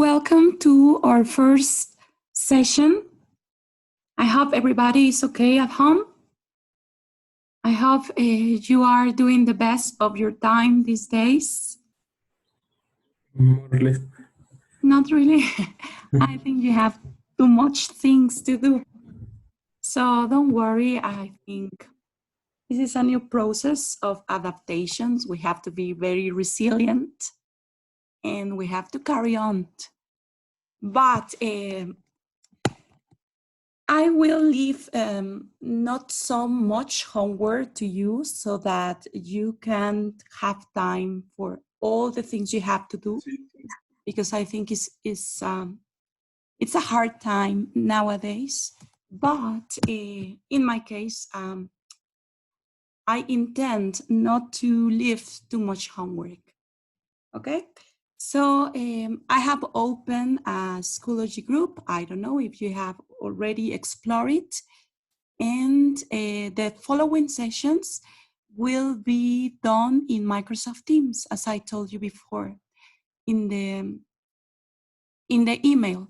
Welcome to our first session. I hope everybody is okay at home. I hope you are doing the best of your time these days. More or less. Not really. I think you have too much things to do. So don't worry. I think this is a new process of adaptations. We have to be very resilient and we have to carry on. But I will leave not so much homework to you so that you can have time for all the things you have to do, because I think it's a hard time nowadays. But in my case, I intend not to leave too much homework. Okay? So I have opened a Schoology group. I don't know if you have already explored it. And the following sessions will be done in Microsoft Teams, as I told you before in the email.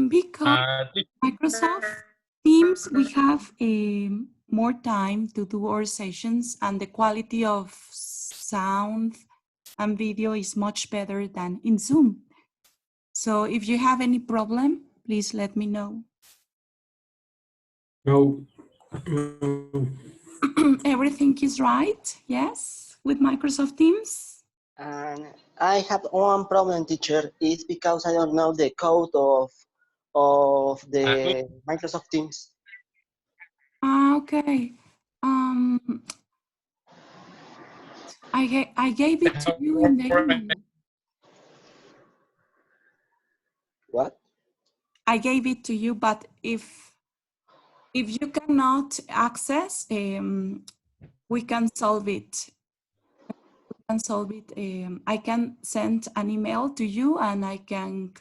Because Microsoft Teams, we have more time to do our sessions, and the quality of sound and video is much better than in Zoom. So if you have any problem, please let me know. No. Everything is right, yes, with Microsoft Teams? And I have one problem, teacher. It's because I don't know the code of the Microsoft Teams. Okay. I gave it to you in the email. What? I gave it to you, but if you cannot access, we can solve it. I can send an email to you and I can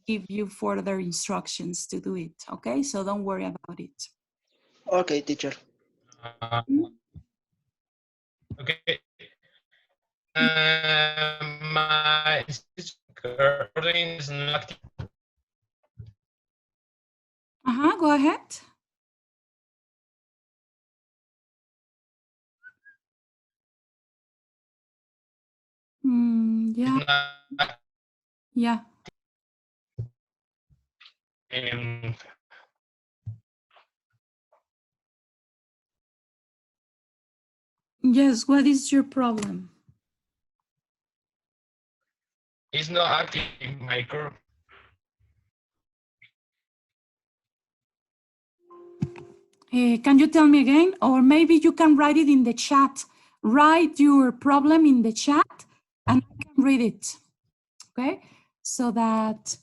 give you further instructions to do it. Okay, so don't worry about it. Okay, teacher. Okay. My recording is not active. Go ahead. Yeah. Yeah. Yes, what is your problem? It's not active, Michael. Can you tell me again? Or maybe you can write it in the chat. Write your problem in the chat and I can read it. Okay? So that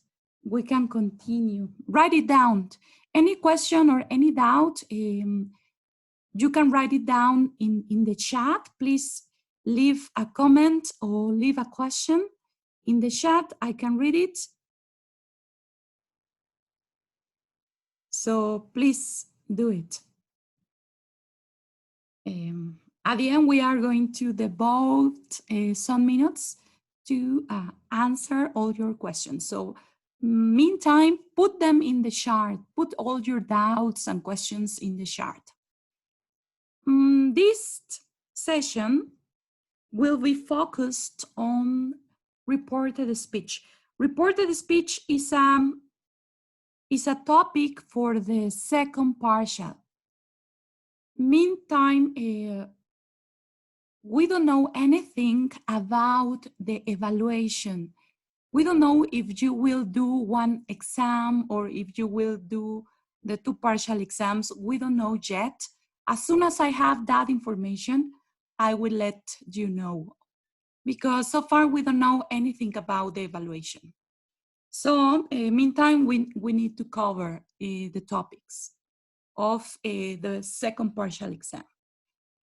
we can continue. Write it down. Any question or any doubt, you can write it down in the chat. Please leave a comment or leave a question in the chat. I can read it. So please do it. At the end, we are going to devote some minutes to answer all your questions. So meantime, put them in the chart. Put all your doubts and questions in the chart. This session will be focused on reported speech. Reported speech is a topic for the second partial. Meantime, we don't know anything about the evaluation. We don't know if you will do one exam or if you will do the two partial exams. We don't know yet. As soon as I have that information, I will let you know. Because so far we don't know anything about the evaluation. So meantime, we need to cover the topics of the second partial exam.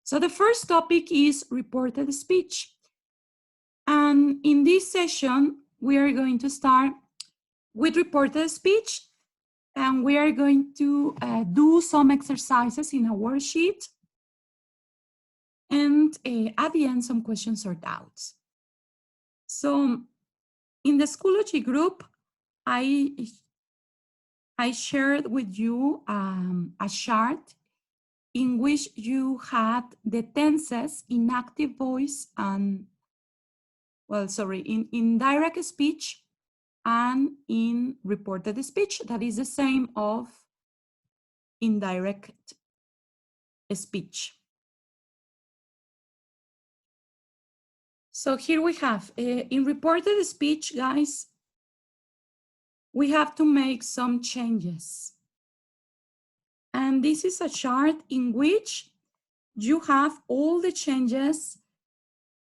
So the first topic is reported speech. And in this session, we are going to start with reported speech. And we are going to do some exercises in a worksheet. And at the end, some questions or doubts. So In the Schoology group, I shared with you a chart in which you had the tenses in active voice and, well, sorry, in direct speech and in reported speech. That is the same of indirect speech. So here we have, in reported speech, guys, we have to make some changes. And this is a chart in which you have all the changes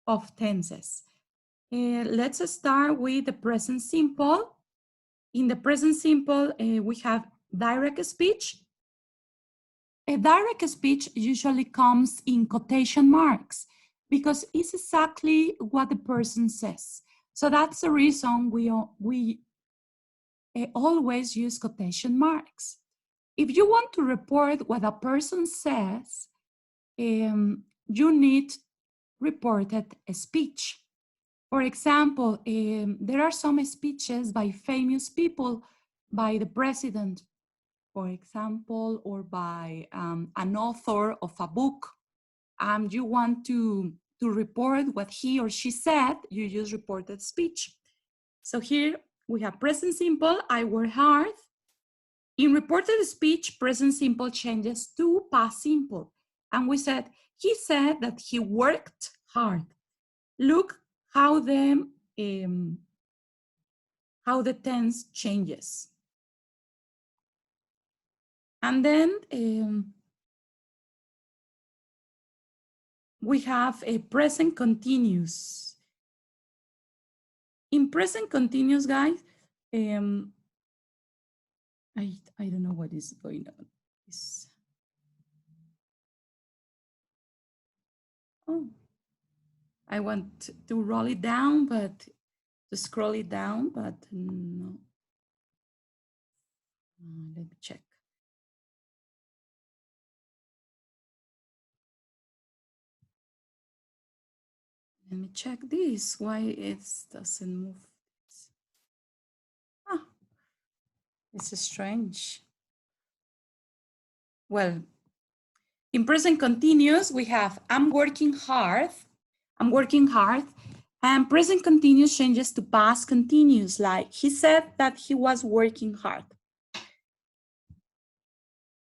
of tenses. Let's start with the present simple. In the present simple, we have direct speech. A direct speech usually comes in quotation marks because it's exactly what the person says. So that's the reason we always use quotation marks. If you want to report what a person says, you need reported speech. For example, there are some speeches by famous people, by the president, for example, or by an author of a book. You want to report what he or she said, you use reported speech. So here we have present simple, I work hard. In reported speech, present simple changes to past simple. And we said, he said that he worked hard. Look how the tense changes. And then we have a present continuous. In present continuous, guys, I don't know what is going on. Oh, I want to roll it down, but to scroll it down, but no. Let me check. Let me check this, why it doesn't move. Ah, it's strange. Well, in present continuous, we have I'm working hard. I'm working hard. And present continuous changes to past continuous, like he said that he was working hard.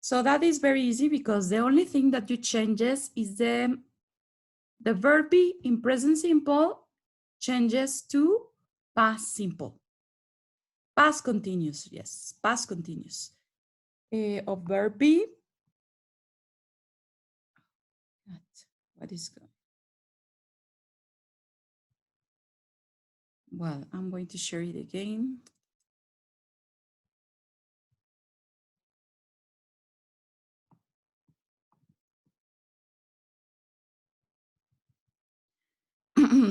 So that is very easy because the only thing that you changes is the verb be in present simple changes to past simple. Past continuous, yes, past continuous. Of verb be. What is going? Well, I'm going to share it again.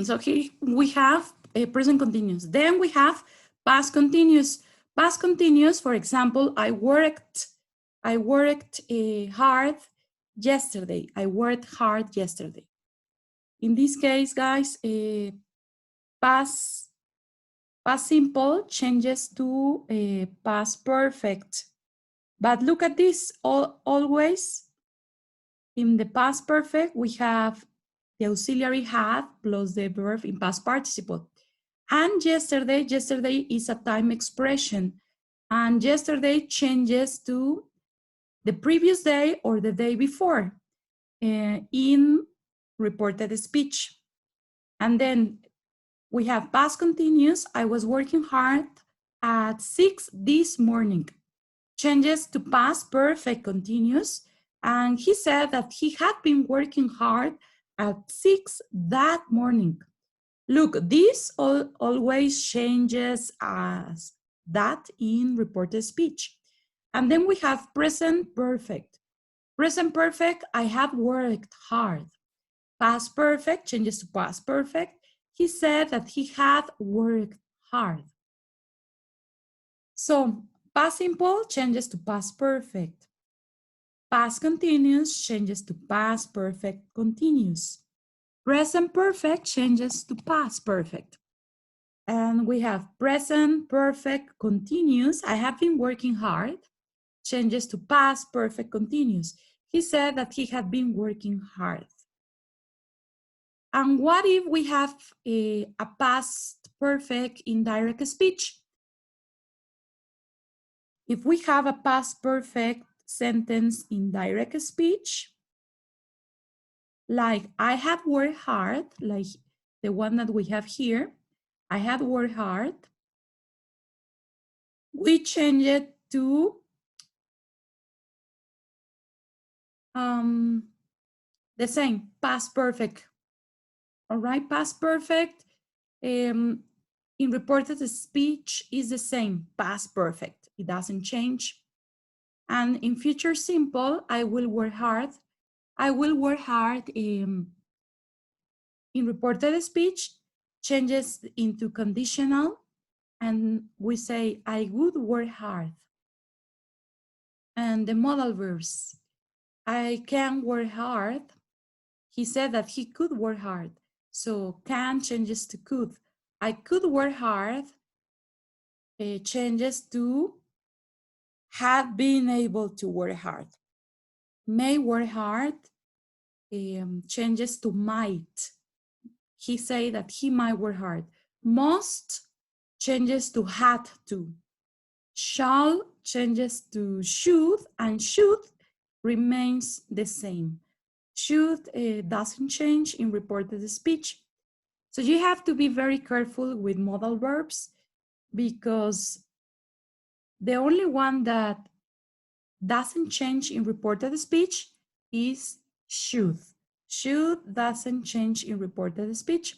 So here we have a present continuous. Then we have past continuous. Past continuous, for example, I worked hard yesterday. I worked hard yesterday. In this case, guys, past simple changes to past perfect. But look at this, always in the past perfect, we have the auxiliary had plus the verb in past participle. And yesterday is a time expression. And yesterday changes to the previous day or the day before in reported speech. And then we have past continuous. I was working hard at 6 this morning. Changes to past perfect continuous. And he said that he had been working hard at 6 that morning. Look, this always changes as that in reported speech. And then we have present perfect. Present perfect, I have worked hard. Past perfect changes to past perfect. He said that he had worked hard. So past simple changes to past perfect. Past continuous changes to past perfect continuous. Present perfect changes to past perfect. And we have present, perfect, continuous. I have been working hard. Changes to past, perfect, continuous. He said that he had been working hard. And what if we have a past perfect indirect speech? If we have a past perfect sentence in direct speech, like I have worked hard, like the one that we have here, I had worked hard, we change it to the same, past perfect. All right, past perfect in reported speech is the same, past perfect. It doesn't change. And in future simple, I will work hard. I will work hard in reported speech, changes into conditional, and we say, I would work hard. And the modal verbs, I can work hard. He said that he could work hard. So can changes to could. I could work hard changes to have been able to work hard. May work hard changes to might. He said that he might work hard. Must changes to had to. Shall changes to should, and should remains the same. Should doesn't change in reported speech. So you have to be very careful with modal verbs because the only one that doesn't change in reported speech is should. Should doesn't change in reported speech.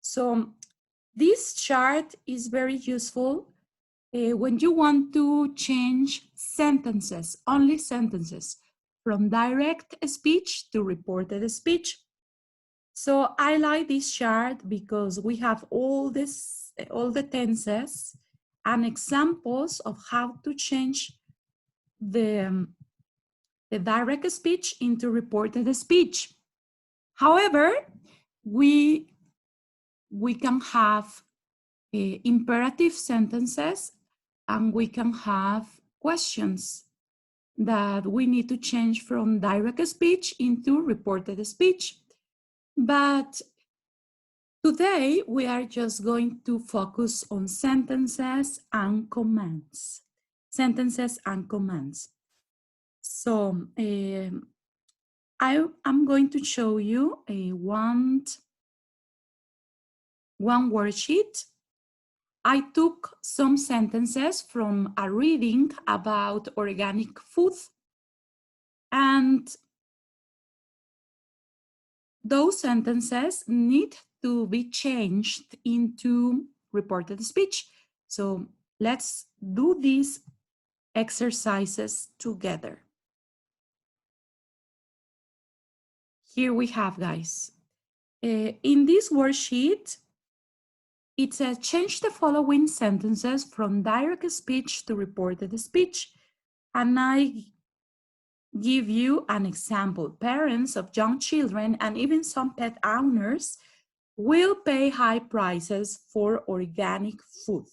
So this chart is very useful when you want to change sentences, only sentences, from direct speech to reported speech. So I like this chart because we have all the tenses and examples of how to change the direct speech into reported speech. However, we can have imperative sentences and we can have questions that we need to change from direct speech into reported speech. But today we are just going to focus on sentences and commands. Sentences and commands. So I'm going to show you one worksheet. I took some sentences from a reading about organic food, and those sentences need to be changed into reported speech. So let's do these exercises together. Here we have, guys. In this worksheet, it says change the following sentences from direct speech to reported speech. And I give you an example. Parents of young children and even some pet owners will pay high prices for organic food.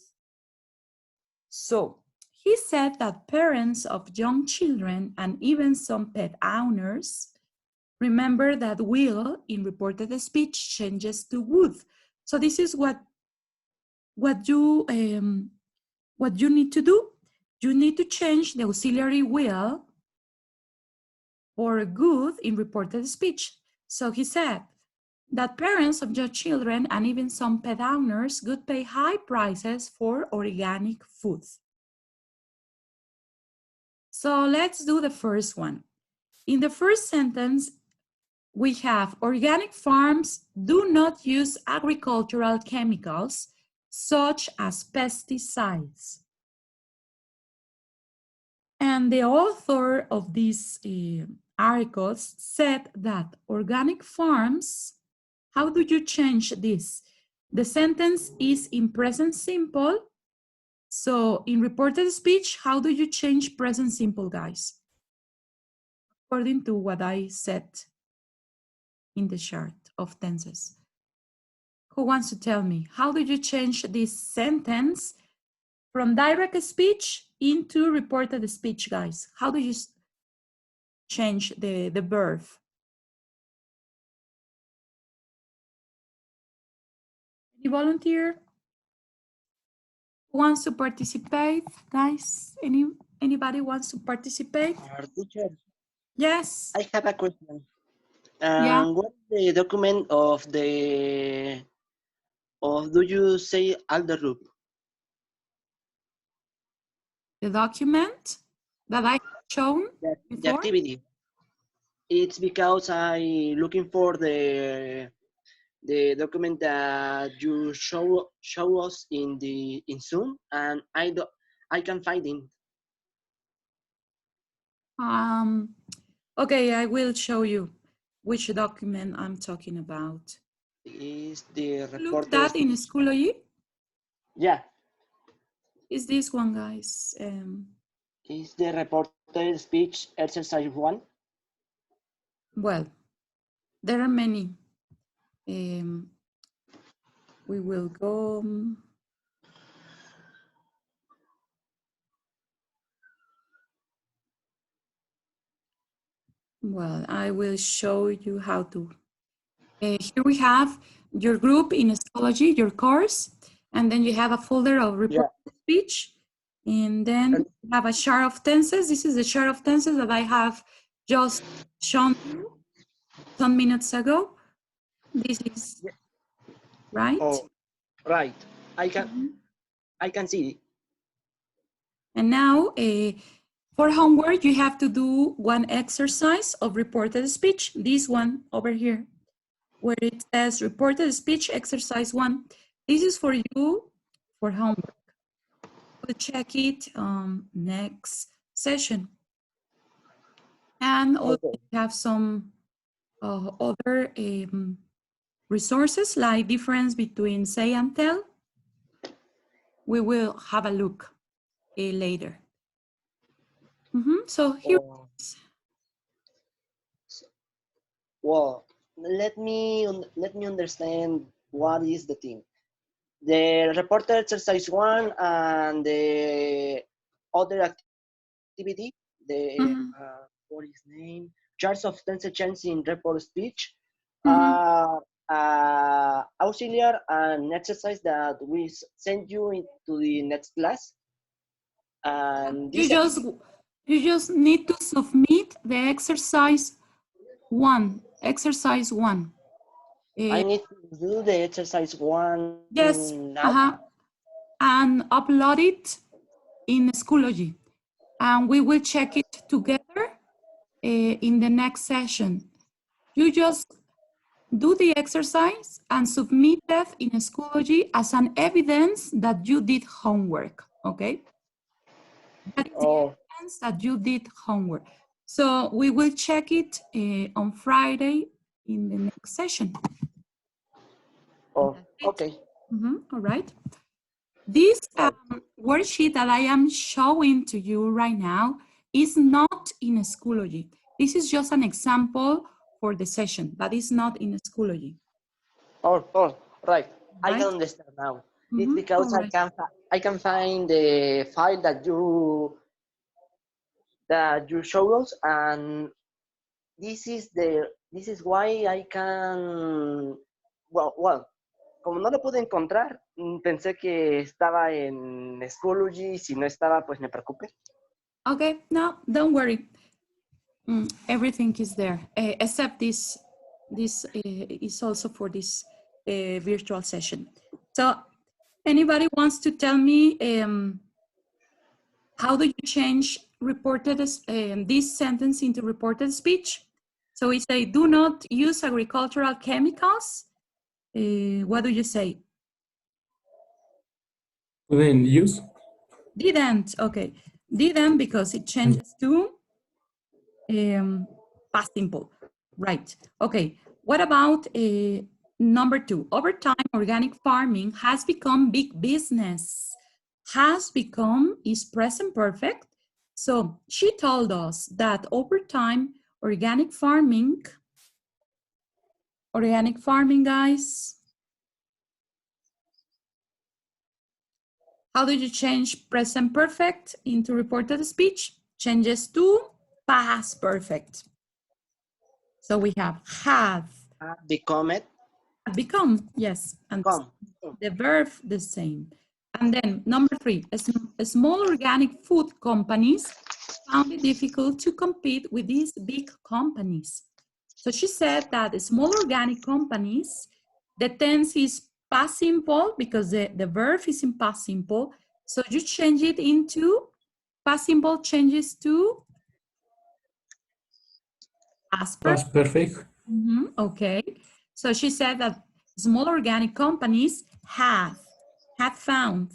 So he said that parents of young children and even some pet owners, remember that will in reported speech changes to would. So this is what you need to do. You need to change the auxiliary will or good in reported speech. So he said that parents of your children and even some pet owners would pay high prices for organic food. So let's do the first one. In the first sentence, we have organic farms do not use agricultural chemicals such as pesticides. And the author of these articles said that organic farms, how do you change this? The sentence is in present simple. So in reported speech, how do you change present simple, guys? According to what I said in the chart of tenses. Who wants to tell me? How do you change this sentence from direct speech into reported speech, guys? How do you change the verb? Any volunteer? Who wants to participate, guys? Anybody wants to participate? Teacher, Yes. I have a question. Yeah. What is the document of do you say Alder group? The document that I shown The before. activity. It's because I looking for the document that you show us in Zoom, and I can find it. Okay, I will show you which document I'm talking about. Is the Look report that in Schoology. Yeah. Is this one, guys? Is the reported speech exercise 1? Well, there are many. We will go. Well, I will show you how to. Here we have your group in Schoology, your course, and then you have a folder of reported speech, and then you have a chart of tenses. This is the chart of tenses that I have just shown you some minutes ago. This is right. Oh, right. I can see it. And now, for homework, you have to do one exercise of reported speech. This one over here, where it says reported speech exercise 1. This is for you for homework. We'll check it next session. And also have some other resources like difference between say and tell. We will have a look later. So here. Well, let me understand what is the thing. The reported exercise 1 and the other activity, the what is name? Charts of tense in report speech, auxiliar and exercise that we send you into the next class. And you just need to submit the exercise 1. Exercise 1. I need to do the exercise 1 yes, now. And upload it in Schoology. And we will check it together in the next session. You just do the exercise and submit it in Schoology as an evidence that you did homework, okay? That is the evidence that you did homework. So we will check it on Friday in the next session. Oh, okay. All right. This worksheet that I am showing to you right now is not in Schoology. This is just an example for the session, but it's not in Schoology. Oh, right. I can understand now. It's because I can find the file that you show us, and this is why I can como no lo pude encontrar, pensé que estaba en Schoology. Si no estaba, pues me preocupé. Okay, no, don't worry. Everything is there, except this is also for this virtual session. So anybody wants to tell me how do you change reported this sentence into reported speech? So we say, do not use agricultural chemicals. What do you say? Didn't use. Didn't, okay. Didn't because it changes to past simple, right? Okay, what about number 2? Over time, organic farming has become big business. Has become is present perfect. So she told us that over time, organic farming, guys, How do you change present perfect into reported speech? Changes to past perfect. So we have Become it. become, yes, and Come. the verb the same. And then number 3, small organic food companies found it difficult to compete with these big companies. So she said that small organic companies, the tense is past simple because the verb is in past simple. So you change it into past simple changes to past perfect. Past perfect. Okay. So she said that small organic companies had found.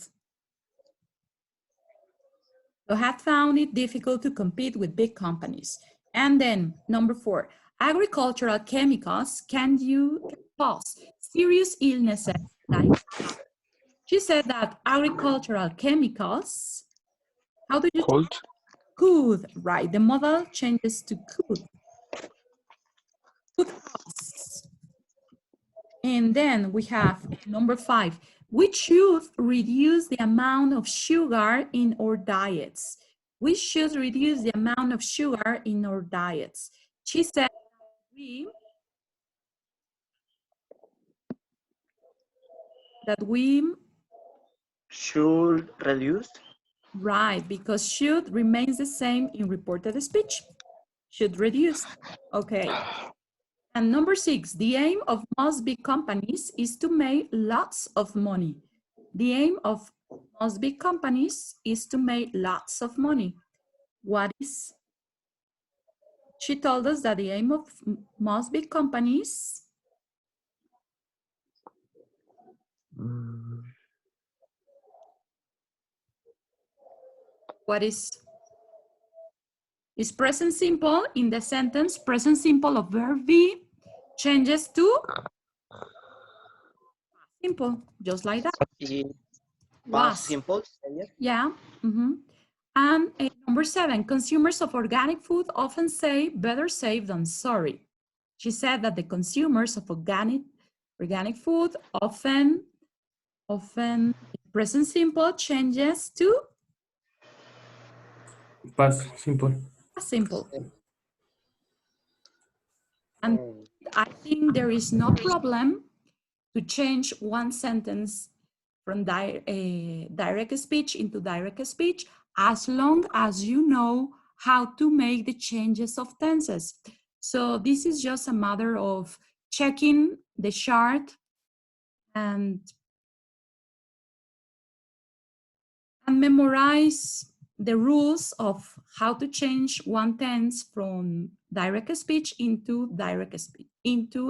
So had found it difficult to compete with big companies. And then number 4, agricultural chemicals can cause serious illnesses like cancer. She said that agricultural chemicals, how do you? Could, right? The modal changes to could. Could cause. And then we have number 5, we should reduce the amount of sugar in our diets. We should reduce the amount of sugar in our diets. She said that we Should reduce. right, because should remains the same in reported speech. Should reduce. Okay. And number 6, the aim of most big companies is to make lots of money. The aim of most big companies is to make lots of money. What is? She told us that the aim of most big companies what is present simple in the sentence. Present simple of verb be changes to simple, just like that. Past simple. Yeah. And number 7, consumers of organic food often say better safe than sorry. She said that the consumers of organic food often present simple changes to Past simple. simple. And I think there is no problem to change one sentence from direct speech into direct speech as long as you know how to make the changes of tenses. So this is just a matter of checking the chart and memorize the rules of how to change one tense from direct speech into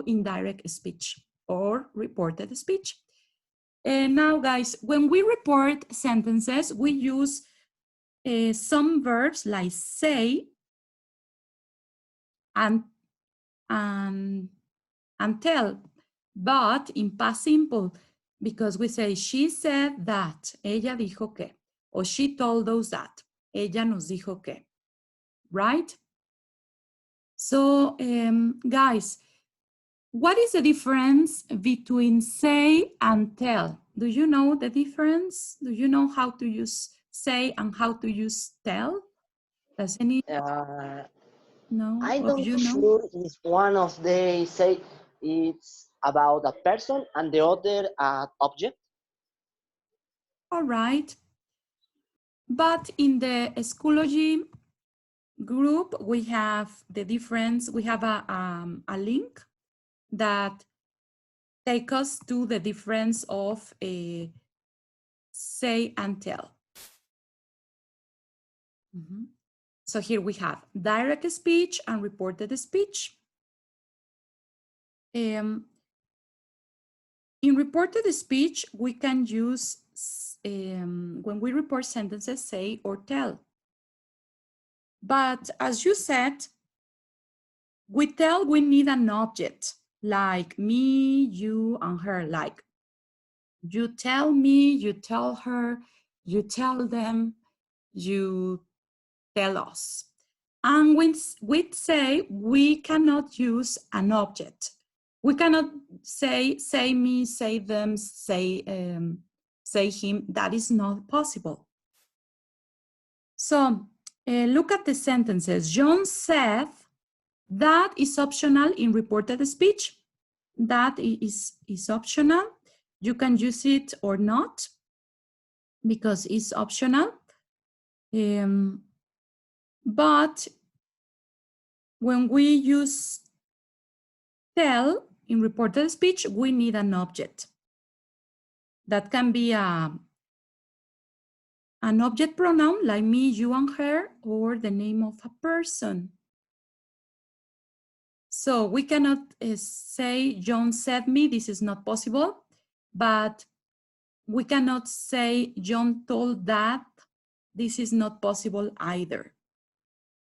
indirect speech or reported speech. And now, guys, when we report sentences, we use some verbs like say and tell, but in past simple, because we say she said that, ella dijo que, or she told us that, ella nos dijo que, right? So, guys, what is the difference between say and tell? Do you know the difference? Do you know how to use say and how to use tell? Does any no? I Of don't you know? sure if one of they say it's about a person and the other object. All right. But in the Schoology group, we have the difference. We have a link that takes us to the difference of a say and tell. So here we have direct speech and reported speech. In reported speech, we can use, when we report sentences, say or tell. But as you said, we tell we need an object, like me, you, and her, like you tell me, you tell her, you tell them, you tell us. And when we say, we cannot use an object. We cannot say me, say them, say say him that is not possible. So look at the sentences. John said that is optional in reported speech. That is optional. You can use it or not because it's optional. But when we use tell in reported speech, we need an object. That can be an object pronoun like me, you, and her, or the name of a person. So we cannot say John said me, this is not possible, but we cannot say John told that, this is not possible either.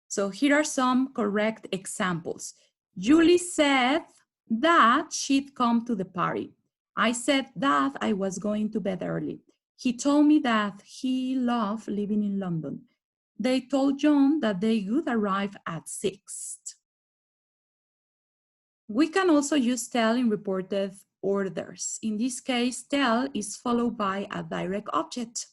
So here are some correct examples. Julie said that she'd come to the party. I said that I was going to bed early. He told me that he loved living in London. They told John that they would arrive at 6. We can also use tell in reported orders. In this case, tell is followed by a direct object.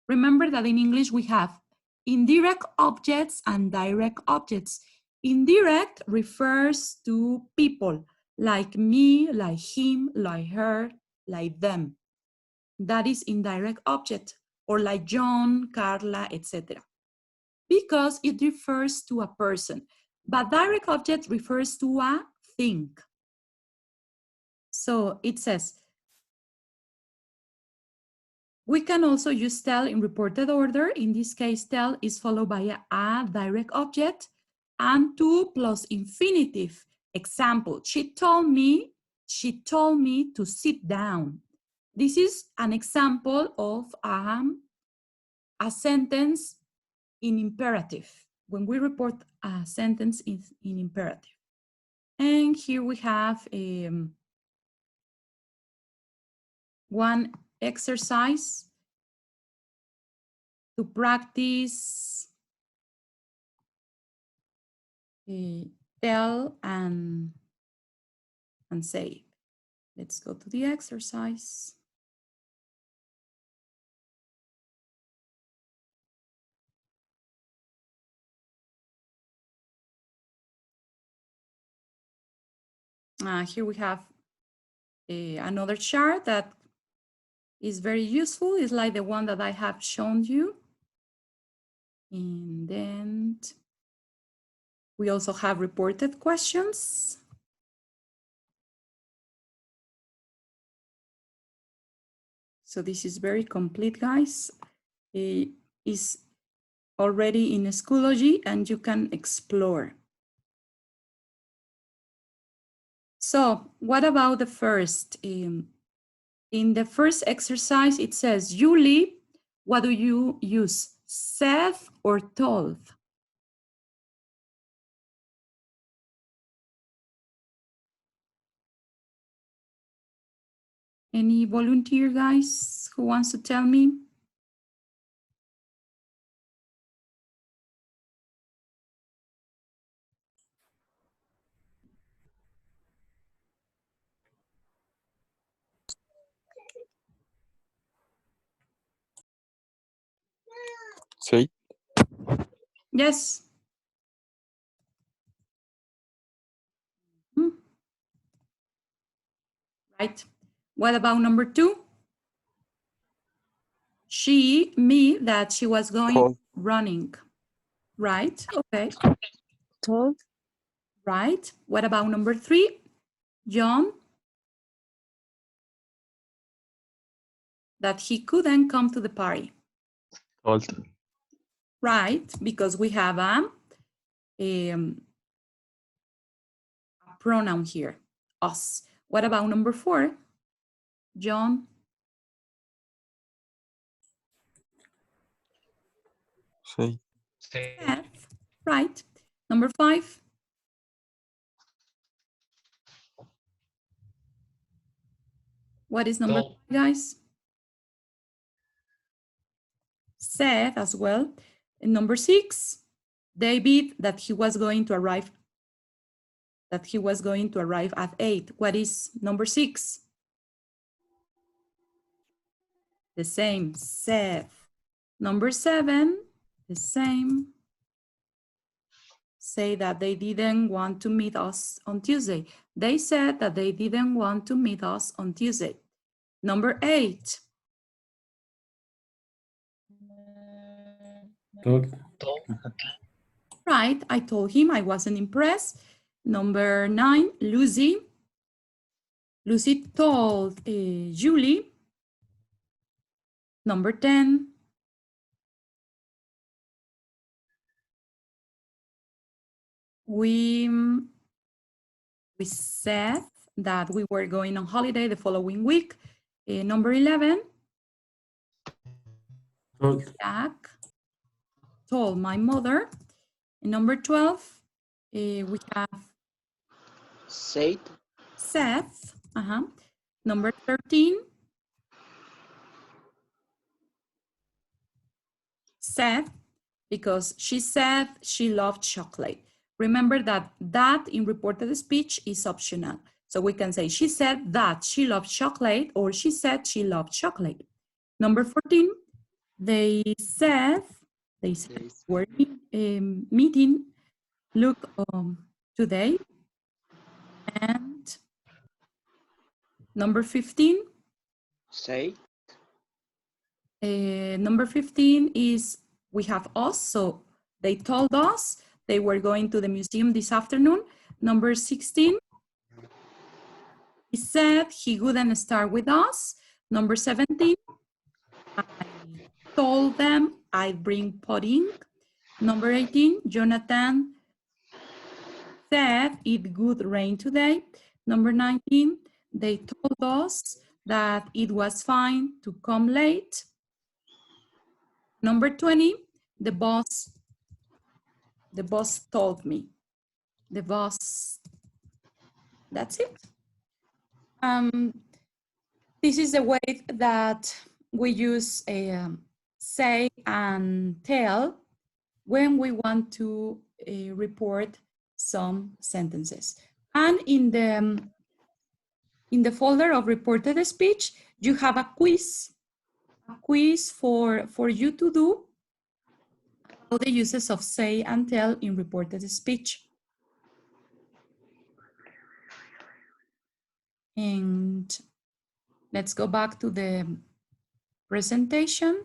Remember that in English we have indirect objects and direct objects. Indirect refers to people, like me, like him, like her, like them. That is indirect object, or like John, Carla, etc. Because it refers to a person, but direct object refers to a thing. So it says, we can also use tell in reported order. In this case, tell is followed by a direct object and to plus infinitive. Example, she told me to sit down. This is an example of a sentence in imperative, when we report a sentence in imperative. And here we have one exercise to practice tell and say. Let's go to the exercise. Here we have another chart that is very useful. It's like the one that I have shown you. And then we also have reported questions. So this is very complete, guys. It is already in Schoology and you can explore. So what about the first? In the first exercise, it says, Julie, what do you use? Said or told? Any volunteer, guys, who wants to tell me? Say. Yes. Right. What about number 2? Me, that she was going Told. running. Right, okay. Told. Right. What about number 3? John, that he couldn't come to the party. Told. Right, because we have a pronoun here, us. What about number 4? John? Say. Said. Right. Number 5? What is number 5, guys? Said as well. And number 6, David, that he was going to arrive at 8. What is number 6? the same, said. Number 7, the same. Say that they didn't want to meet us on Tuesday. They said that they didn't want to meet us on Tuesday. Number 8. Told. Right, I told him I wasn't impressed. Number 9, Lucy. Lucy told Julie. Number 10. We said that we were going on holiday the following week. Number 11. Told. Jack told my mother. Number 12, we have Said. Seth. Number 13, Seth, because she said she loved chocolate. Remember that that in reported speech is optional. So we can say she said that she loved chocolate, or she said she loved chocolate. Number 14, they said we're meeting Luke today. And number 15. Say. Number 15 is we have us. So they told us they were going to the museum this afternoon. Number 16. He said he wouldn't start with us. Number 17. I told them I'd bring pudding. Number 18. Jonathan said it would rain today. Number 19. They told us that it was fine to come late. Number 20, the boss told me. The boss, that's it. This is the way that we use say and tell when we want to report some sentences. And in the folder of reported speech, you have a quiz for you to do all the uses of say and tell in reported speech. And let's go back to the presentation.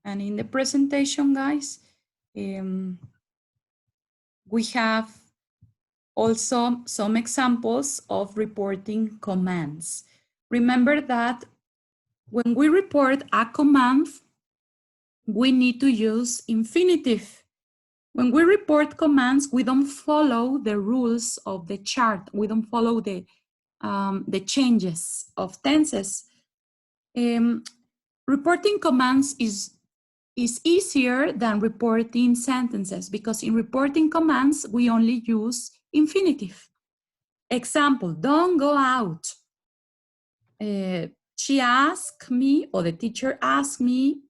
And in the presentation, guys, we have also some examples of reporting commands. Remember that when we report a command, we need to use infinitive. When we report commands, we don't follow the rules of the chart. We don't follow the changes of tenses. Reporting commands is easier than reporting sentences, because in reporting commands, we only use infinitive. Example, don't go out. She asked me, or the teacher asked me,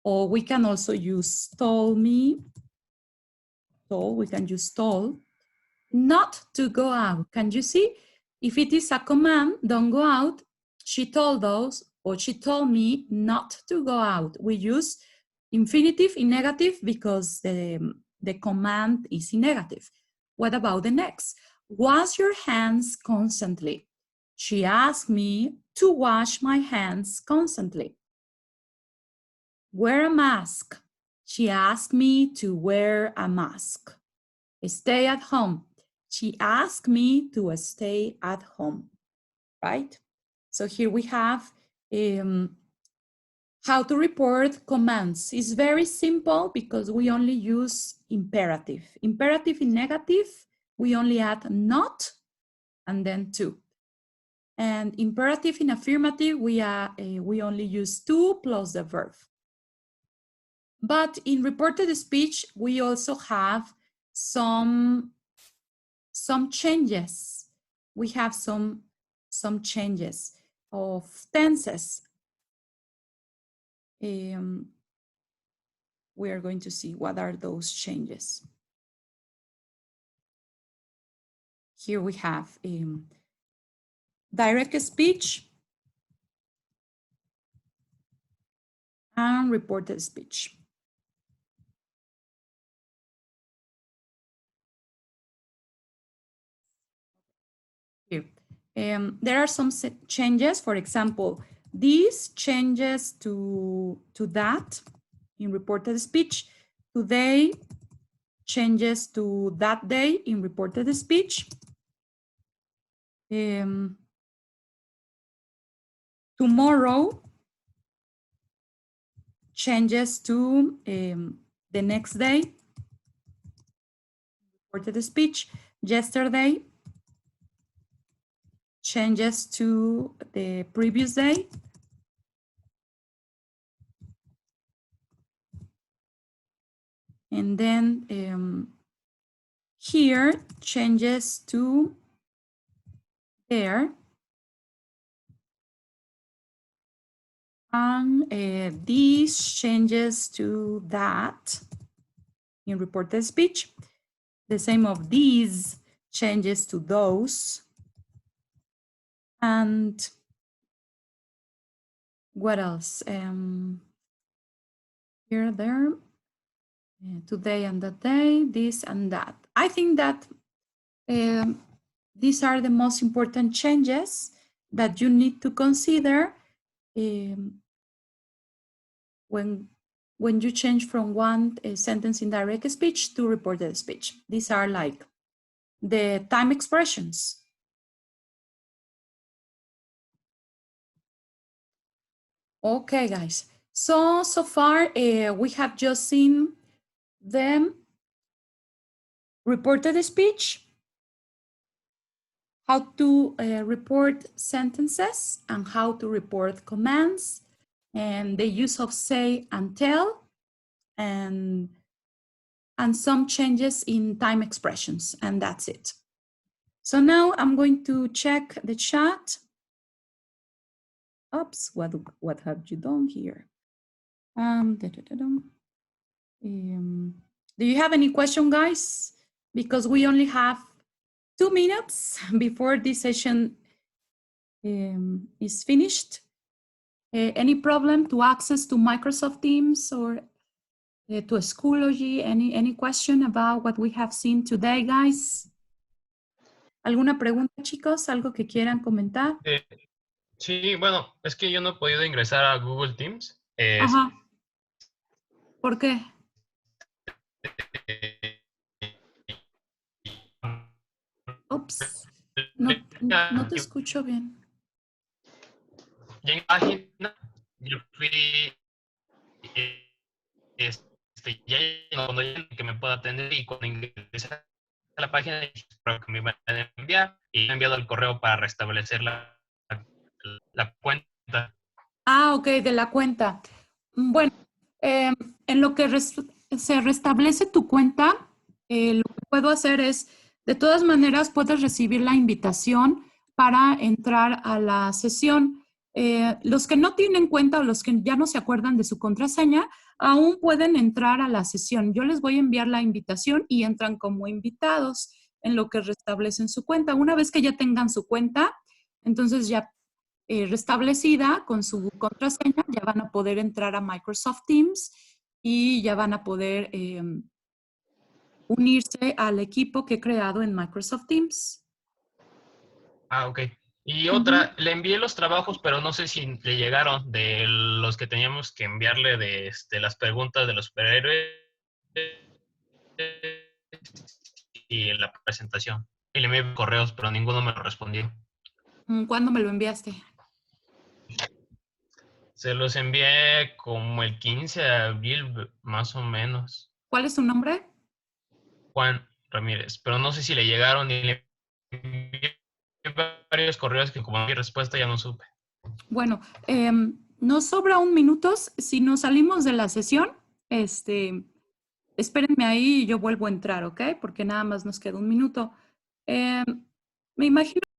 or we can also use told me. So we can use told. Not to go out. Can you see? If it is a command, don't go out, she told us, or she told me not to go out. We use infinitive in negative because the command is in negative. What about the next? Wash your hands constantly. She asked me to wash my hands constantly. Wear a mask. She asked me to wear a mask. Stay at home. She asked me to stay at home, right? So here we have how to report commands. It's very simple because we only use imperative. Imperative in negative, we only add not and then to. And imperative in affirmative, we only use to plus the verb. But in reported speech, we also have some changes. We have some changes of tenses. We are going to see what are those changes. Here we have direct speech. and reported speech. Here. There are some changes. For example, these changes to that in reported speech. Today changes to that day in reported speech. Tomorrow changes to the next day, reported speech. Yesterday changes to the previous day. And then here changes to there. And these changes to that in reported speech. The same of these changes to those. And what else? Here, there, today and that day, this and that. I think that these are the most important changes that you need to consider when you change from one sentence in direct speech to reported speech. These are like the time expressions. Okay, guys. So far, we have just seen the reported speech, how to report sentences, and how to report commands, and the use of say and tell, and some changes in time expressions, and that's it. So now I'm going to check the chat. Oops, what have you done here? Do you have any question, guys? Because we only have 2 minutes before this session is finished. Any problem to access to Microsoft Teams or to Schoology? Any question about what we have seen today, guys? ¿Alguna pregunta, chicos? ¿Algo que quieran comentar? Sí, bueno, es que yo no he podido ingresar a Google Teams. Ajá. ¿Por qué? Ups, no te escucho bien. Ya en la página, yo fui, ya cuando ya que me pueda atender, y cuando ingresé a la página, creo que me iban a enviar, y me he enviado el correo para restablecer la cuenta. Ah, ok, de la cuenta. Bueno, en lo que se restablece tu cuenta, lo que puedo hacer es, de todas maneras, puedes recibir la invitación para entrar a la sesión. Los que no tienen cuenta o los que ya no se acuerdan de su contraseña, aún pueden entrar a la sesión. Yo les voy a enviar la invitación y entran como invitados en lo que restablecen su cuenta. Una vez que ya tengan su cuenta, entonces ya restablecida con su contraseña, ya van a poder entrar a Microsoft Teams y ya van a poder unirse al equipo que he creado en Microsoft Teams. Ah, ok. Y otra, le envié los trabajos, pero no sé si le llegaron de los que teníamos que enviarle de las preguntas de los superhéroes y la presentación. Y le envié correos, pero ninguno me lo respondió. ¿Cuándo me lo enviaste? Se los envié como el 15 de abril, más o menos. ¿Cuál es tu nombre? Juan Ramírez, pero no sé si le llegaron y le envié varios correos que como no vi respuesta ya no supe. Bueno, nos sobra 1 minuto. Si nos salimos de la sesión, espérenme ahí y yo vuelvo a entrar, ¿ok? Porque nada más nos queda 1 minuto. Me imagino